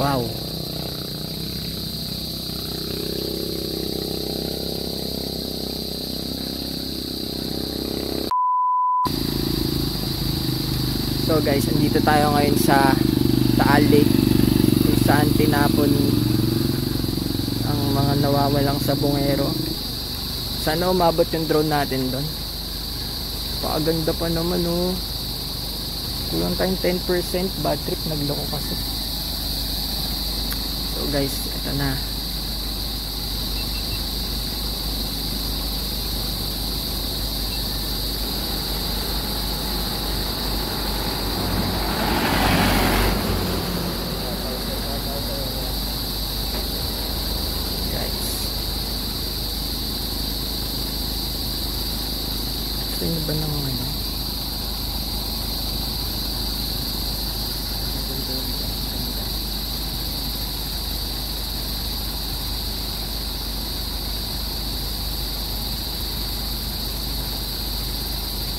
Wow. So guys, andito tayo ngayon sa Taal Lake, kung saan tinapon ang mga nawawalang sabongero. Sana umabot yung drone natin doon. Pakaganda pa naman oh. Kulang tayong 10%, bad trip, nagloko kasi. So guys, ito na. Gusto nyo ba ng ano?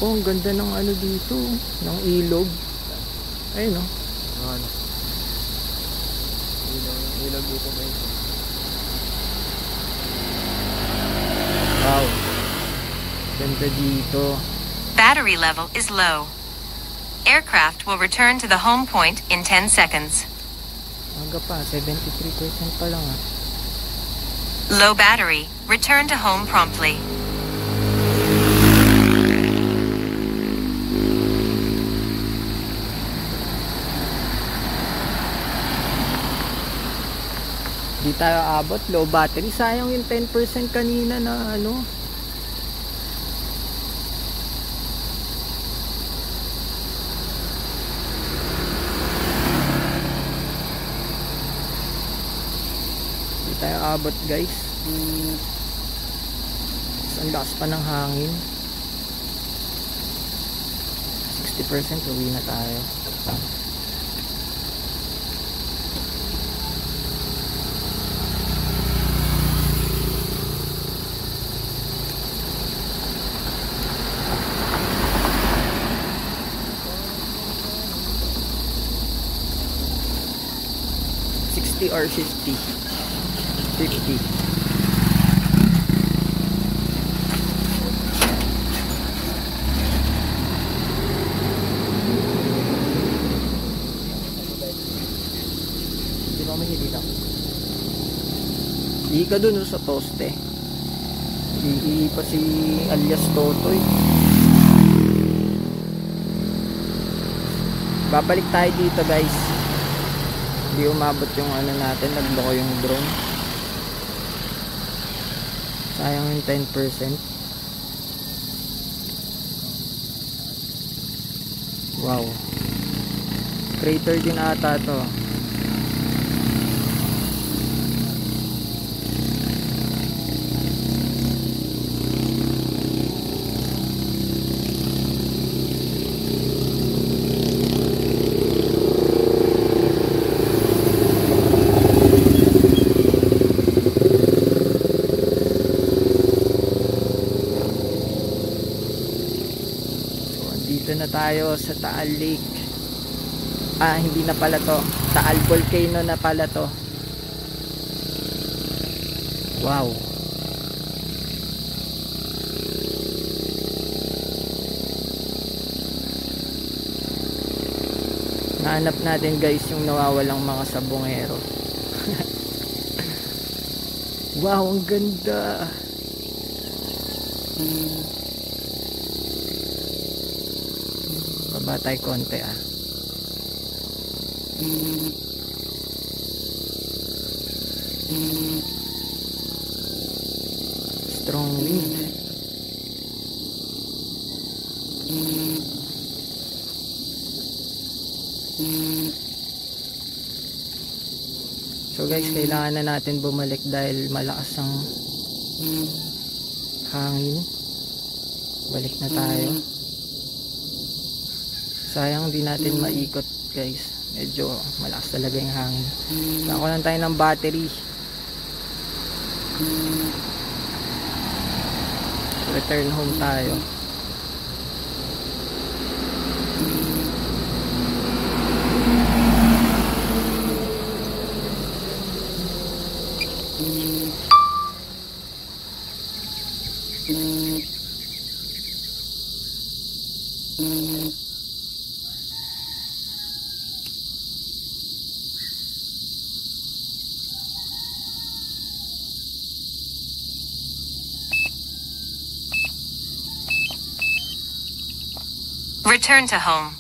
Oh, ang ganda ng ano dito, ng ilog. Ayun oh. Ano? Ilog dito ba ito? Wow. Ganda dito. Battery level is low. Aircraft will return to the home point in 10 seconds. Aga pa, 73% pa lang ah. Low battery. Return to home promptly. Di tayo abot, low battery. Sayang yung 10% kanina na ano. Di tayo abot guys. Ang lakas pa ng hangin. 60% uwi na tayo. Or 50. Hindi ba mahili lang? Ihi ka dun sa poste. Ihi pa si alias Totoy. Babalik tayo dito guys. Hindi umabot yung ano natin, nagloko yung drone. Sayang yung 10%. Wow. Crater din ata to. Dito na tayo sa Taal Lake. Hindi na pala to. Taal Volcano na pala to. Wow. Nahanap natin guys yung nawawalang mga sabongero. Wow, ang ganda. Baba tayo konti ah. Strong wind. So guys, kailangan na natin bumalik dahil malakas ang hangin. Balik na tayo. Sayang di natin maikot guys. Medyo malakas talaga yung hangin. Nakuha lang tayo ng battery. Return home tayo. return to home.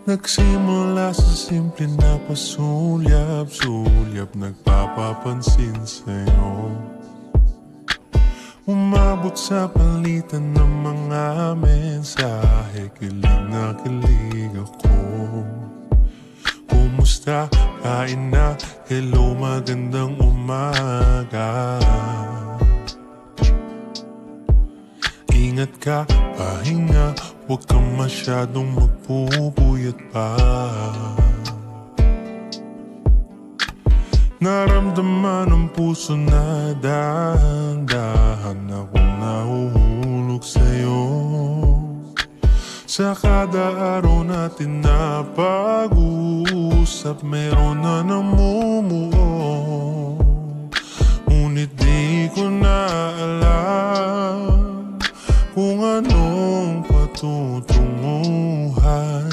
Nagsimula sa simple na pasulyap-sulyap, nagpapapansin sa'yo. Umabot sa palitan ng mga mensahe, kilig na kilig ako. Kumusta? Kain na? Hello, magandang umaga. Ingat ka, pahinga, huwag kang masyadong magpupuyat pa. Naramdaman ng puso na dahan-dahan akong nahuhulog sa'yo. Sa kada araw natin na pag-uusap, meron na namumuo. Ngunit di ko na alam kung anong patutunguhan.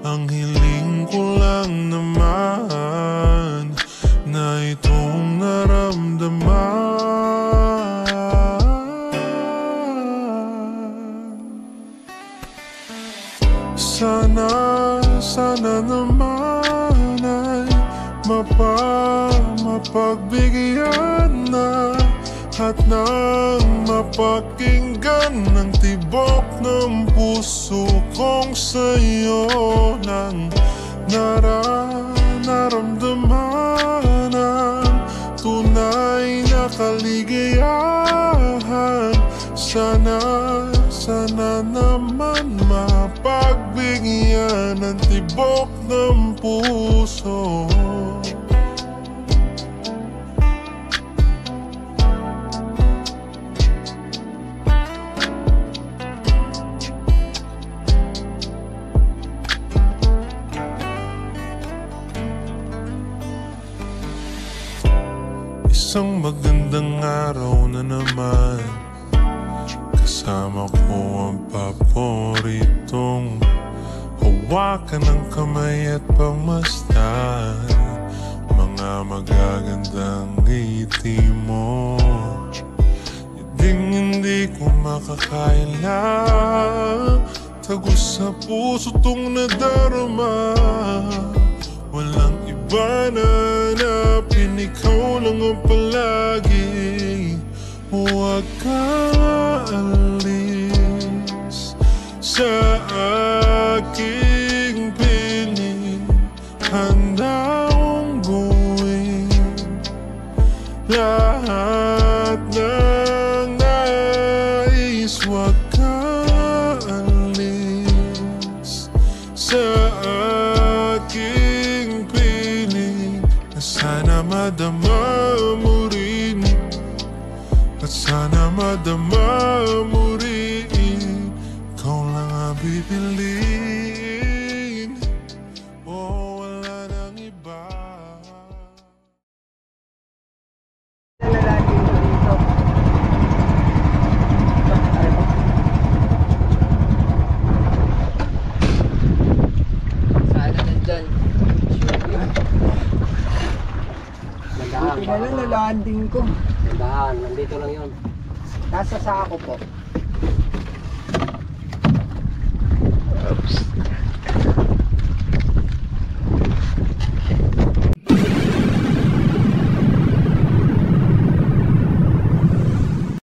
Ang hiling ko lang naman na itong naramdaman. Sana naman ay mapagbigyan na at nang mapakinggan ng tibok ng puso kong sa'yo nang naramdaman ang tunay na kaligayahan. Sana naman mapagbigyan ng tibok ng puso. Isang magandang araw na naman, kasama ko ang paboritong hawakan ng kamay at pagmasdan mga magagandang ngiti mo. Hindi ko makakaila, tagos sa puso tong nadarama. Walang iba na hanapin, ikaw lang ang palagi. Huwag ka alis sa aking piling. Handa akong gawin lahat ng nais. Huwag ka alis sa aking piling. Sana madama mo rin, at sana madama mo rin. Ikaw lang ang bibilin, oh, wala nang iba. Sana nandyan. Buti na lang nalanding ko. Tindahan, nandito lang yun. Nasa sako po. Oops.